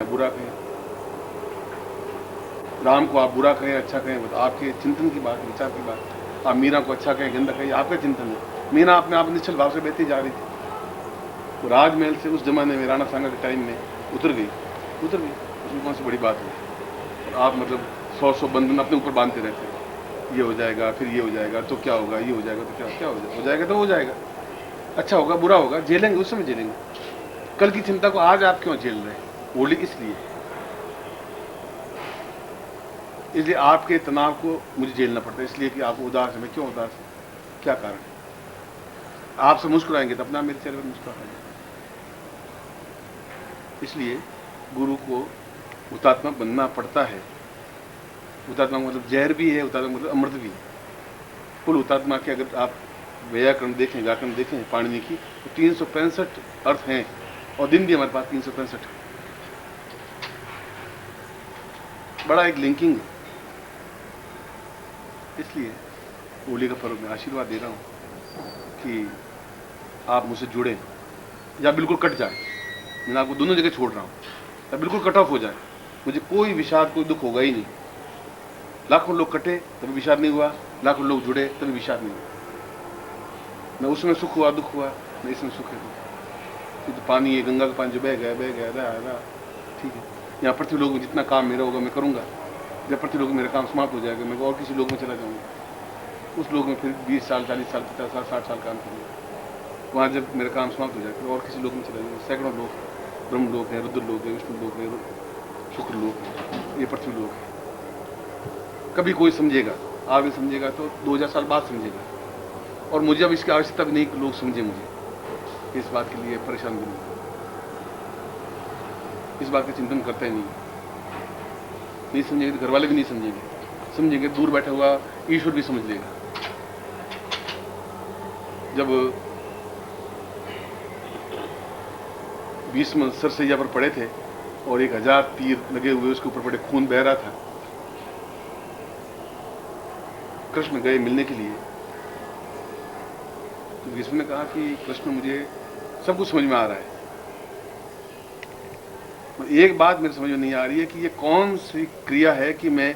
बुरा कहें, राम को आप बुरा कहें अच्छा कहें, तो आपके चिंतन की बात, विचार की बात। आप मीरा को अच्छा कहें गंदा कहें, आपका चिंतन है। मीरा अपने आप निश्चल भाव से बहती जा रही थी, वो राजमहल से उस जमाने में राणा सांगा के टाइम में उतर गई। उसमें कौन सी बड़ी बात है। और आप मतलब 100 बंधन अपने ऊपर बांधते रहते हैं, ये हो जाएगा फिर ये हो जाएगा तो क्या होगा, ये हो जाएगा तो क्या हो जाएगा तो हो जाएगा, अच्छा होगा बुरा होगा, झेलेंगे, उस समय झेलेंगे। कल की चिंता को आज आप क्यों झेल रहे हैं? बोली इसलिए आपके तनाव को मुझे झेलना पड़ता है, इसलिए कि आप उदास हैं। मैं क्यों उदास हूं, क्या कारण है? आपसे मुस्कुराएंगे तो अपना मेरे चेहरे पर मुस्कुराएंगे। इसलिए गुरु को हुतात्मा बनना पड़ता है। हुतात्मा मतलब जहर भी है, हुतात्मा मतलब अमृत भी है। कुल हुतात्मा के अगर आप व्याकरण देखें, व्याकरण देखें पाणिनि की, तो 365 अर्थ हैं, और दिन भी हमारे पास 365 है। बड़ा एक लिंकिंग है। इसलिए होली का पर्व में आशीर्वाद दे रहा हूं कि आप मुझसे जुड़ें या बिल्कुल कट जाए। मैं आपको दोनों जगह छोड़ रहा हूं, या बिल्कुल कट ऑफ हो जाए। मुझे कोई विषाद, कोई दुख होगा ही नहीं। लाखों लोग कटे तभी विषाद नहीं हुआ, लाखों लोग जुड़े तभी विषाद नहीं हुआ। मैं उसमें सुख हुआ, दुख हुआ, मैं इसमें सुख है, दुख। तो पानी है, गंगा का पानी जो बह गया रहा, ठीक है। यहाँ पृथ्वी लोग में जितना काम मेरा होगा मैं करूँगा। जब पृथ्वी लोग में मेरा काम समाप्त हो जाएगा, मैं और किसी लोग में चला जाऊँगा। उस लोग में फिर 20 साल, 40 साल, 50 साल, 60 साल काम करूँगा। वहाँ जब मेरा काम समाप्त हो जाएगा, फिर और किसी लोग में चला जाऊँगा। सैकड़ों लोग, ब्रह्म लोग हैं, रुद्र लोग हैं, विष्णु लोग हैं, शुक्र लोग हैं, ये पृथ्वी लोग हैं। कभी कोई समझेगा, आप भी समझेगा तो 2000 साल बाद समझेगा। और मुझे अब इसकी आवश्यकता भी नहीं कि लोग समझे मुझे। इस बात के लिए परेशान भी नहीं, इस बात का चिंतन करता ही नहीं समझेंगे तो घर वाले भी नहीं समझेंगे, समझेंगे दूर बैठा हुआ ईश्वर भी समझ लेगा। जब भीष्म सरसैया पर पड़े थे और 1000 तीर लगे हुए उसके ऊपर पड़े, खून बह रहा था, कृष्ण गए मिलने के लिए। तो भीष्म ने कहा कि कृष्ण मुझे सब कुछ समझ में आ रहा है, एक बात मेरे समझ में नहीं आ रही है कि ये कौन सी क्रिया है कि मैं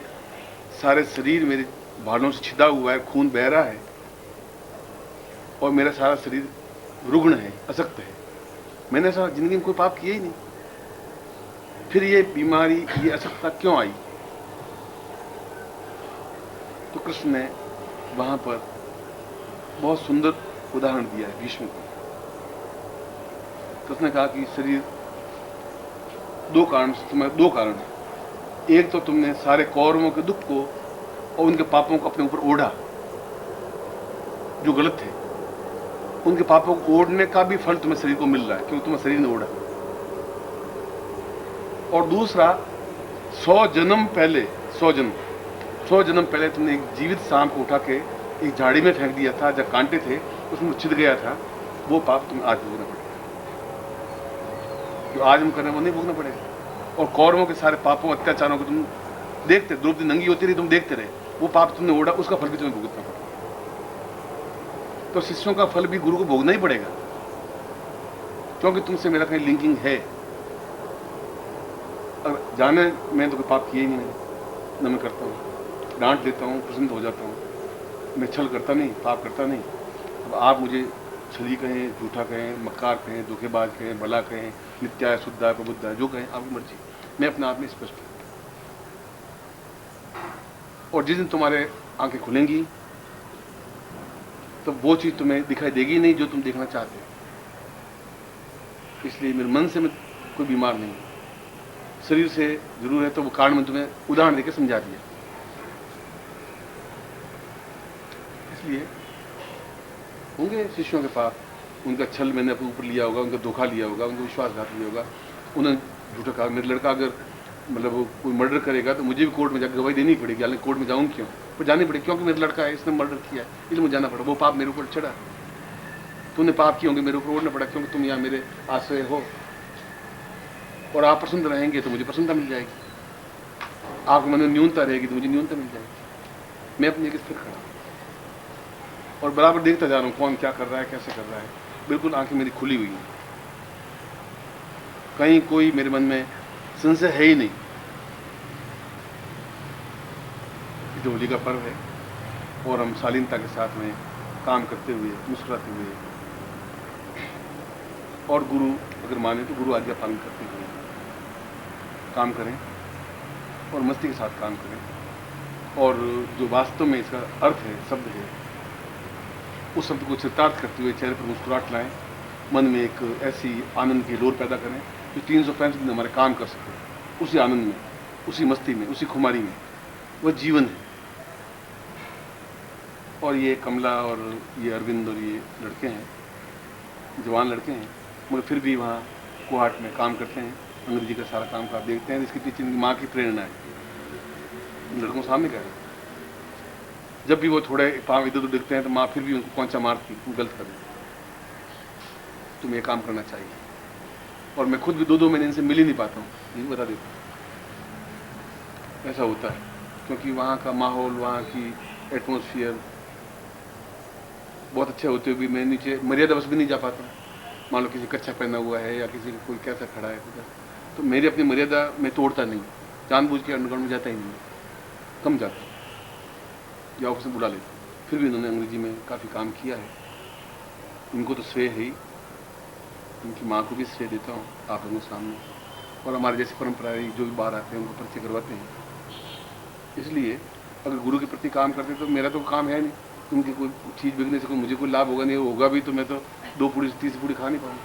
सारे शरीर मेरे भालों से छिदा हुआ है, खून बह रहा है और मेरा सारा शरीर रुग्ण है, अशक्त है। मैंने ऐसा जिंदगी में कोई पाप किया ही नहीं, फिर ये बीमारी, ये अशक्तता क्यों आई? तो कृष्ण ने वहां पर बहुत सुंदर उदाहरण दिया है भीष्म को। कृष्ण ने कहा कि शरीर दो कारण है। एक तो तुमने सारे कौरवों के दुख को और उनके पापों को अपने ऊपर ओढ़ा, जो गलत थे। उनके पापों को ओढ़ने का भी फल तुम्हें शरीर को मिल रहा है, क्योंकि तुम्हें शरीर ने ओढ़ा। और दूसरा, 100 जन्म पहले तुमने एक जीवित सांप को उठा के एक झाड़ी में फेंक दिया था, जब कांटे थे उसमें छिद गया था। वो पाप तुम्हें आज भोगना पड़ेगा, जो आज हम कर रहे हैं वो नहीं भोगना पड़ेगा। और कौरवों के सारे पापों, अत्याचारों को तुम देखते, द्रौपदी नंगी होती रही, तुम देखते रहे, वो पाप तुमने ओढ़ा, उसका फल भी तुम्हें भुगतना पड़ेगा। तो शिष्यों का फल भी गुरु को भोगना ही पड़ेगा, क्योंकि तुमसे मेरा कहीं लिंकिंग है। अगर जाने मैं तो कोई पाप किए ही नहीं, मैंने न मैं करता हूँ, डांट देता हूँ, प्रसन्न हो जाता हूँ, मैं छल करता नहीं, पाप करता नहीं। अब आप मुझे छली कहें, झूठा कहें, मक्कार कहें, धोखेबाज कहें, भला कहें, नित्याय, शुद्धाय, प्रबुद्धाय, जो कहें आपकी मर्जी, मैं अपने आप में स्पष्ट हूँ। और जिस दिन तुम्हारे आंखें खुलेंगी तो वो चीज तुम्हें दिखाई देगी नहीं जो तुम देखना चाहते हो। इसलिए मेरे मन से मैं कोई बीमार नहीं हूं, शरीर से जरूर है, तो वो कारण मैं तुम्हें उदाहरण देकर समझा दिया। इसलिए होंगे शिष्यों के पास, उनका छल मैंने अपने ऊपर लिया होगा, उनका धोखा लिया होगा, उनका विश्वासघात लिया होगा, उन्होंने झूठा कहा। मेरा लड़का अगर मतलब कोई मर्डर करेगा तो मुझे भी कोर्ट में जाकर गवाही देनी पड़ेगी। हालांकि कोर्ट में जाऊँ क्यों, पर जानी पड़ेगी, क्योंकि मेरा लड़का है, इसने मर्डर किया है, इसलिए मुझे जाना पड़ा। वो पाप मेरे ऊपर चढ़ा, तुमने पाप किए होंगे, मेरे ऊपर ओढ़ना पड़ा, क्योंकि तुम यहाँ मेरे आश्रय हो। और आप प्रसन्न रहेंगे तो मुझे प्रसन्नता मिल जाएगी, आपके मन में न्यूनता रहेगी तो मुझे न्यूनता मिल जाएगी। मैं अपनी जगह स्थिर खड़ा और बराबर देखता जा रहा हूँ कौन क्या कर रहा है, कैसे कर रहा है। बिल्कुल आंखें मेरी खुली हुई हैं, कहीं कोई मेरे मन में संशय है ही नहीं। ये होली का पर्व है और हम शालीनता के साथ में काम करते हुए, मुस्कुराते हुए और गुरु अगर माने तो गुरु आज्ञा पालन करते हुए काम करें और मस्ती के साथ काम करें। और जो वास्तव में इसका अर्थ है, शब्द है, उस शब्द को चरितार्थ करते हुए चेहरे पर मुस्कुराहट लाएं, मन में एक ऐसी आनंद की लोर पैदा करें जो 365 दिन हमारे काम कर सके। उसी आनंद में, उसी मस्ती में, उसी खुमारी में वह जीवन है। और ये कमला और ये अरविंद और ये लड़के हैं, जवान लड़के हैं, मगर फिर भी वहाँ कोहाट में काम करते हैं। अंग्रेजी का सारा काम आप देखते हैं, इसके पीछे इनकी माँ की प्रेरणा है। लड़कों को सामने कह रहे हैं, जब भी वो थोड़े पाँव इधर उधर दिखते हैं तो माँ फिर भी उनको कौन सा मारती, तुम गलत कर रहे, तुम्हें ये काम करना चाहिए। और मैं खुद भी 2-2 महीने इनसे मिल ही नहीं पाता हूँ, ये बता देता हूँ। ऐसा होता है क्योंकि वहाँ का माहौल, वहाँ की एटमोसफियर बहुत अच्छे होते हुए भी मैं नीचे मर्यादा बस भी नहीं जा पाता। मान लो किसी कच्चा पहना हुआ है या किसी कोई कैसा खड़ा है, तो मेरी अपनी मर्यादा मैं तोड़ता नहीं, जानबूझ के अंडरग्राउंड में जाता ही नहीं, कम जाता या ऑफिस में बुला लेता। फिर भी इन्होंने अंग्रेजी में काफ़ी काम किया है। इनको तो श्रेय है ही, इनकी माँ को भी श्रेय देता हूँ आप लोगों के सामने। और हमारे जैसे परंपराएं जो भी बाहर आते हैं उनको परिचय करवाते हैं। इसलिए अगर गुरु के प्रति काम करते तो मेरा तो काम है नहीं, उनकी कोई चीज़ बिकने से कोई मुझे कोई लाभ होगा नहीं, होगा भी तो मैं तो 2 पूड़ी 30 पूड़ी खा नहीं पाऊंगा।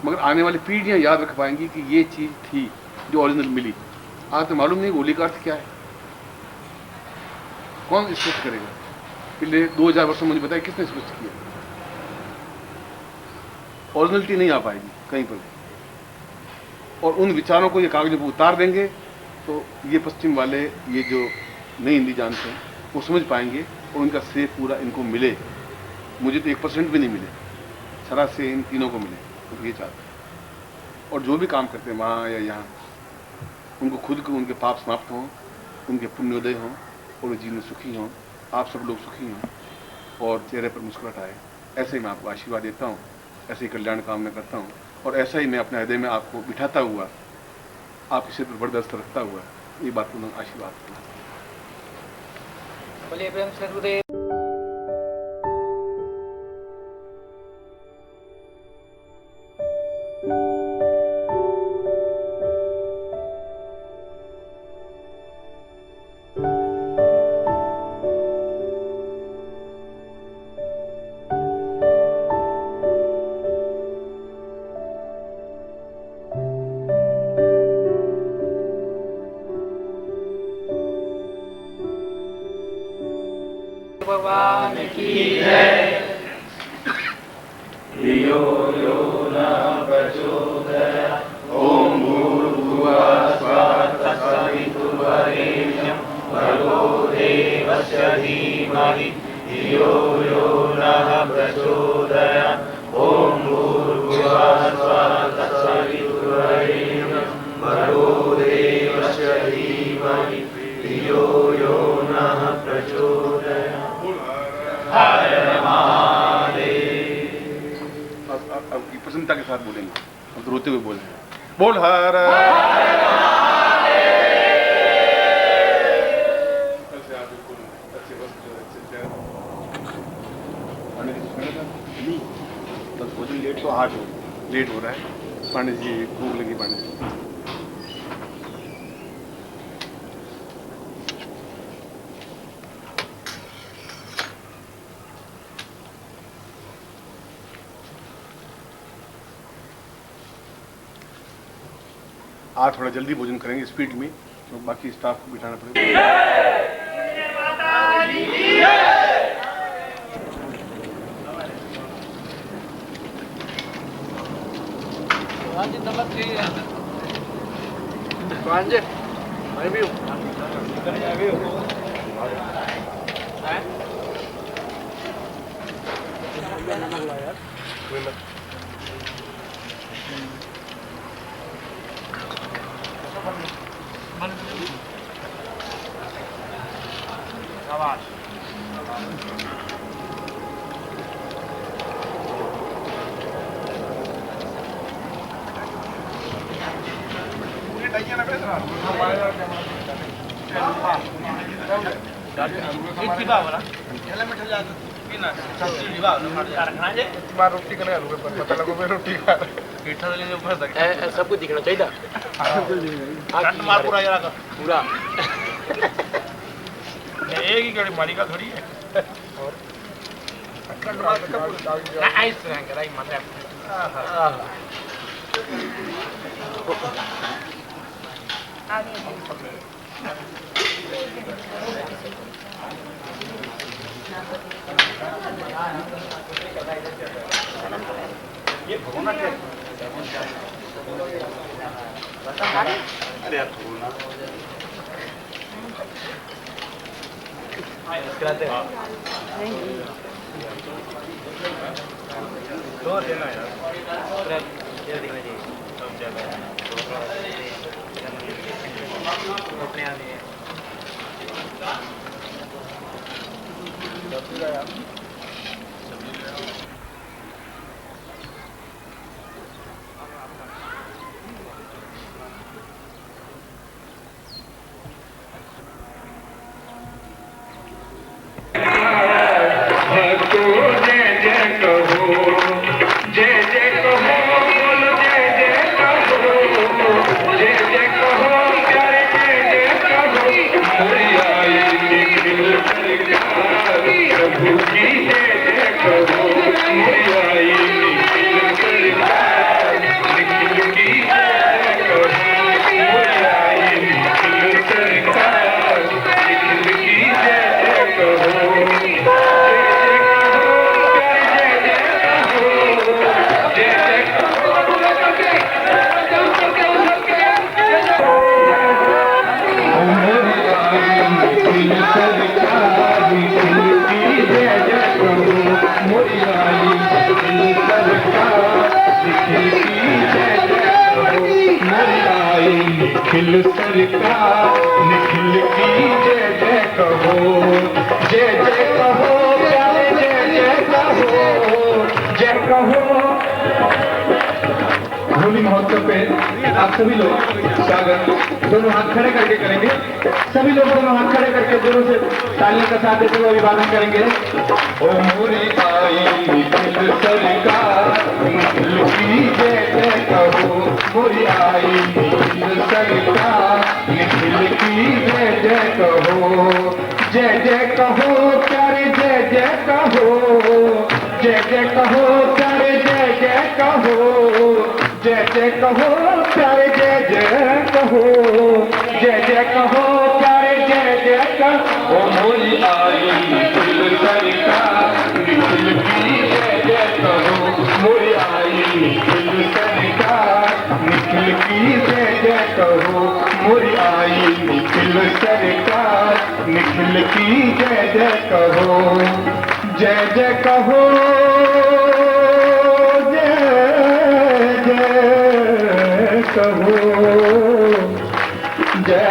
मगर आने वाली पीढ़ियां याद रख पाएंगी कि ये चीज़ थी जो ओरिजिनल मिली। आज तो मालूम नहीं होली का अर्थ क्या है, कौन स्पष्ट करेगा? पिछले 2000 वर्षों में मुझे बताया किसने स्पष्ट किया? ओरिजिनलिटी नहीं आ पाएगी कहीं पर। और उन विचारों को ये कागज पर उतार देंगे तो ये पश्चिम वाले, ये जो नई हिंदी जानते हैं, वो समझ पाएंगे और उनका श्रेय पूरा इनको मिले। मुझे तो 1% भी नहीं मिले, सरा से इन तीनों को मिले, तो ये चाहते हैं। और जो भी काम करते हैं वहाँ या यहाँ, उनको खुद को उनके पाप समाप्त हों, उनके पुण्योदय हों और वो जीवन में सुखी हों, आप सब लोग सुखी हों और चेहरे पर मुस्कुराहट आए। ऐसे ही मैं आपको आशीर्वाद देता हूँ, ऐसे ही कल्याण कामना करता हूँ और ऐसा ही मैं अपने हृदय में आपको बिठाता हुआ, आपके सिर पर बर्दाश्त रखता हुआ ये बात को मैं आशीर्वाद करता हूँ। बोलिए प्रेम से गुरुदेव। भगवान की जय। धियो यो न प्रचोदयात्। ओम भूर्भुवः स्वः तत्सवितुर्वरेण्यं भर्गो देवस्य धीमहि धियो यो न प्रचोदयात्। ओम भूर्भुवः स्वः तत्सवितुर्वरेण्यं भर्गो देवस्य धीमहि धियो यो न प्रचोदयात्। हर महादेव। अब प्रसन्नता के साथ बोलेंगे, अब तो रोते हुए बोल रहे हैं, बोल हर भोजन लेट तो आज लेट हो रहा है। पांडे जी भूख लगी, पांडे जी आज थोड़ा जल्दी भोजन करेंगे स्पीड में, तो बाकी स्टाफ को बिठाना पड़ेगा। मैं भी हूँ। रोटी कने आलू पर पता लगो मैं रोटी खा पीठा ले जो ऊपर तक सब कुछ दिखना चाहिए कट मार पूरा यार पूरा एक ही गाड़ी मारी का थोड़ी है और कट मार का नाइस रैंक राइट मतलब ये भगोना क्या अरे यार भगोना दो देना यार ये दिखना चाहिए सब ज्यादा अपने आ गए निखिल सरकार निखिल की जय जय कहो जय जय कहो प्यारे जय जय कहो जय कहो। होली महोत्सव पे आप सभी लोग स्वागत दोनों हाथ खड़े करके करेंगे। सभी लोग दोनों हाथ खड़े करके जोरों से तालियों का साथ देते हुए अभिवादन करेंगे। ओ मोरी आई निखिल सरकार निखिल की जय जय कहो मोरी आई निखिल सरकार निखिल की जय जय कहो जय जय कहो प्यारे जय जय कहो जय जय कहो प्यारे जय जय कहो जय जय कहो प्यारे जय जय कहो जय जय कहो प्यारे जय जय कहो। ओ मोरी आई निखिल सरकार निखिल की जय जय कहो मोरी आई निखिल सरकार निखिल की जय जय कहो मोरी आई निखिल सरकार निखिल की जय जय कहो जय जय कहो कहो जय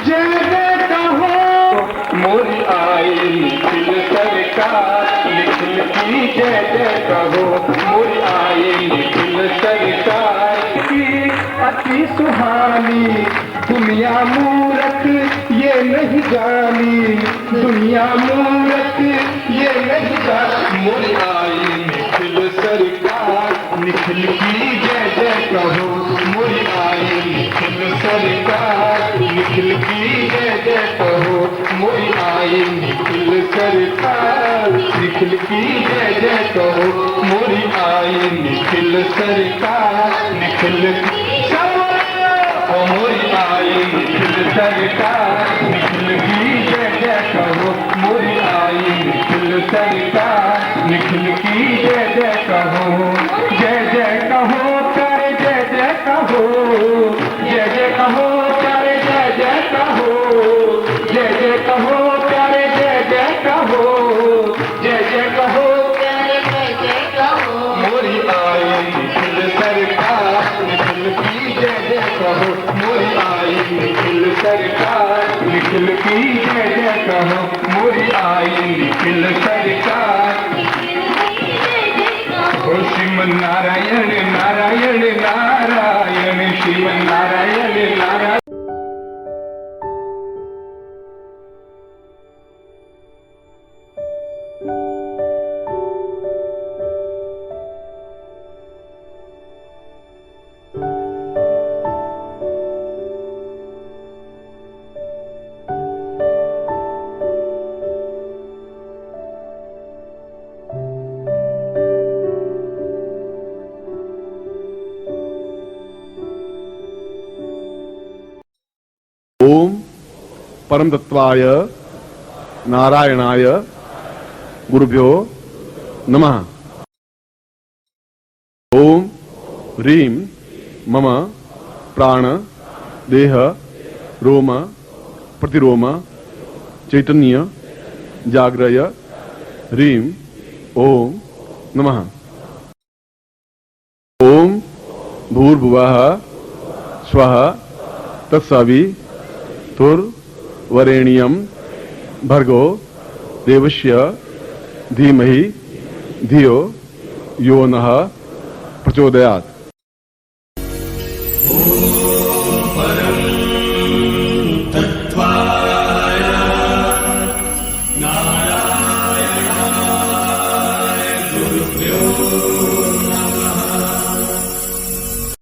जय जय कहो मोरी आई निखिल सरकार निखिल की जय जय कहो मोरी आई निखिल सरकार की अति सुहानी दुनिया मूरख ये नहीं जानी दुनिया मूरख ये नहीं जानी मोरी आई निखिल सरकार निखिल की जय जय कहो मोरी आई निखिल सरकार निखिल की जय जय कहो मोरी आई निखिल सरकार निखिल की जय जय कहो मोरी आई निखिल सरकार निखिल मोरी आई निखिल सरकार निखिल की जय जय कहो मोरी आई निखिल सरकार निखिल की जय जय कहो जय जय कहो प्यारे जय जय कहो जय जय कहो प्यारे जय जय कहो जय जय कहो प्यारे जय जय कहो जय जय कहो प्यारे जय जय कहो मोरी आई निखिल सरकार निखिल की जय जय कहो मोरी आई निखिल सरकार निखिल की जय जय कहो मोरी आई निखिल सरकार। ओ श्रीमन नारायण नारायण नारायण श्रीमन्नारायण नारायण। ओम परम तत्वाय नारायणाय गुरुभ्यो नमः। ओम ह्रीं मम प्राण देह रोम प्रतिरोम चैतन्य जाग्रय ह्रीं ओम नमः। ओम भूर्भुवः स्वः तत्सवितुर्वरेण्यं भर्गो देवस्य धीमहि धियो यो नः प्रचोदयात्।